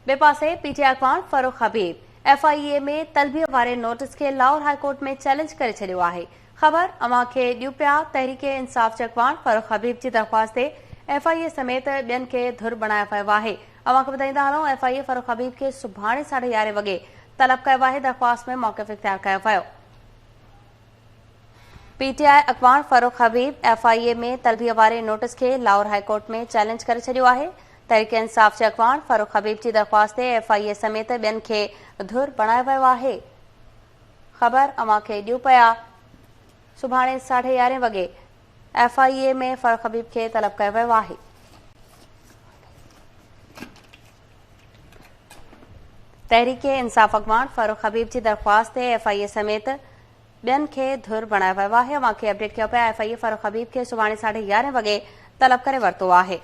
बे पासे पीटीआई अॻवान फारूक हबीब FIA में तलबीअ वारे नोटिस खे लाहौर हाई कोर्ट में चैलेंज करे छॾियो आहे। ख़बर अवां खे ॾियूं पिया। तहरीक इंसाफ़ जे अॻवान फारूक हबीब जी दरख़्वास्त ते FIA समेत ॿियनि खे धुर बणायो वियो आहे। अवां खे ॿुधाईंदा हलूं, FIA फारूक हबीब खे सुभाणे 11:30 वॻे तलब कयो आहे। दरख़्वास्त में मौक़िफ़ इख़्तियार कयो वियो। पीटीआई अॻवान फारूक हबीब FIA में तलबीअ वारे नोटिस खे लाहौर हाई कोर्ट में चैलेंज करे छॾियो आहे। तहरीक इंसाफ़ जे अॻवान फारूक हबीब जी दरख़्वास्त ते FIA समेत ॿियनि खे धुर बणायो वियो आहे। ख़बर अवां खे ॾियूं पिया। सुभाणे 11:30 वॻे FIA में फारूक हबीब खे तलब कयो वियो आहे। तहरीक इंसाफ़ अॻवान फारूक हबीब जी दरख़्वास्त ते FIA समेत ॿियनि खे धुर बणायो वियो आहे। अवां खे अपडेट कयो पिया। FIA फारूक हबीब खे सुभाणे 11:30 वॻे तलब करे वरितो आहे।